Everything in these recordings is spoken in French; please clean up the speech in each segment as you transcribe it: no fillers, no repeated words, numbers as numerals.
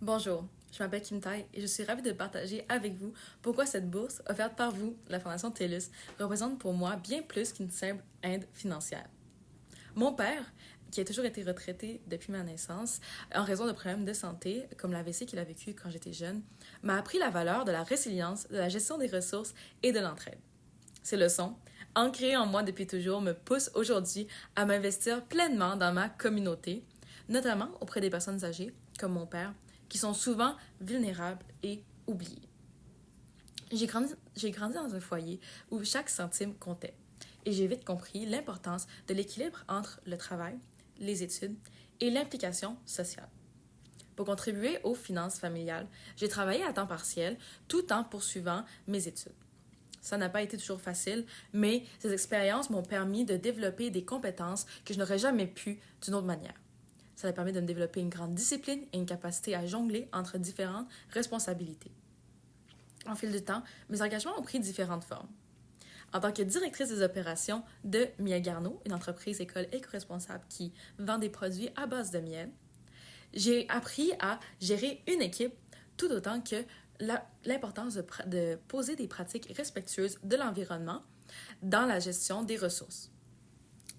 Bonjour, je m'appelle Kim Tai et je suis ravie de partager avec vous pourquoi cette bourse offerte par vous, la Fondation TELUS, représente pour moi bien plus qu'une simple aide financière. Mon père, qui a toujours été retraité depuis ma naissance, en raison de problèmes de santé, comme l'AVC qu'il a vécu quand j'étais jeune, m'a appris la valeur de la résilience, de la gestion des ressources et de l'entraide. Ces leçons, ancrées en moi depuis toujours, me poussent aujourd'hui à m'investir pleinement dans ma communauté, notamment auprès des personnes âgées, comme mon père, qui sont souvent vulnérables et oubliées. J'ai grandi dans un foyer où chaque centime comptait et j'ai vite compris l'importance de l'équilibre entre le travail, les études et l'implication sociale. Pour contribuer aux finances familiales, j'ai travaillé à temps partiel tout en poursuivant mes études. Ça n'a pas été toujours facile, mais ces expériences m'ont permis de développer des compétences que je n'aurais jamais pu d'une autre manière. Ça m'a permis de me développer une grande discipline et une capacité à jongler entre différentes responsabilités. En fil du temps, mes engagements ont pris différentes formes. En tant que directrice des opérations de Miel Garneau, une entreprise école éco-responsable qui vend des produits à base de miel, j'ai appris à gérer une équipe tout autant que l'importance de poser des pratiques respectueuses de l'environnement dans la gestion des ressources.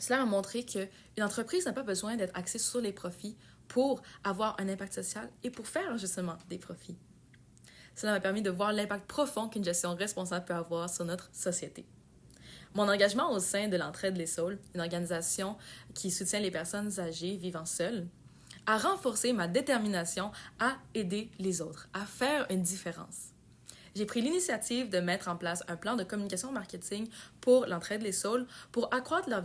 Cela m'a montré qu'une entreprise n'a pas besoin d'être axée sur les profits pour avoir un impact social et pour faire justement des profits. Cela m'a permis de voir l'impact profond qu'une gestion responsable peut avoir sur notre société. Mon engagement au sein de l'Entraide Les Saules, une organisation qui soutient les personnes âgées vivant seules, a renforcé ma détermination à aider les autres, à faire une différence. J'ai pris l'initiative de mettre en place un plan de communication marketing pour l'Entraide Les Saules pour accroître leur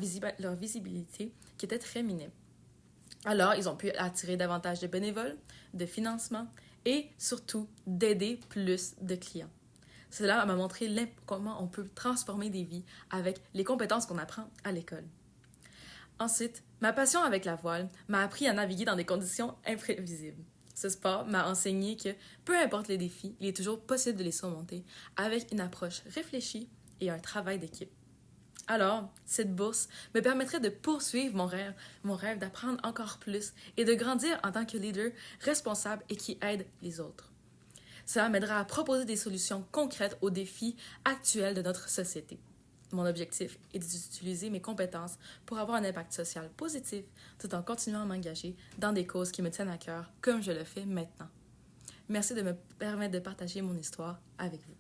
visibilité qui était très minime. Alors, ils ont pu attirer davantage de bénévoles, de financement et surtout d'aider plus de clients. Cela m'a montré comment on peut transformer des vies avec les compétences qu'on apprend à l'école. Ensuite, ma passion avec la voile m'a appris à naviguer dans des conditions imprévisibles. Ce sport m'a enseigné que, peu importe les défis, il est toujours possible de les surmonter avec une approche réfléchie et un travail d'équipe. Alors, cette bourse me permettrait de poursuivre mon rêve d'apprendre encore plus et de grandir en tant que leader responsable et qui aide les autres. Cela m'aidera à proposer des solutions concrètes aux défis actuels de notre société. Mon objectif est d'utiliser mes compétences pour avoir un impact social positif tout en continuant à m'engager dans des causes qui me tiennent à cœur comme je le fais maintenant. Merci de me permettre de partager mon histoire avec vous.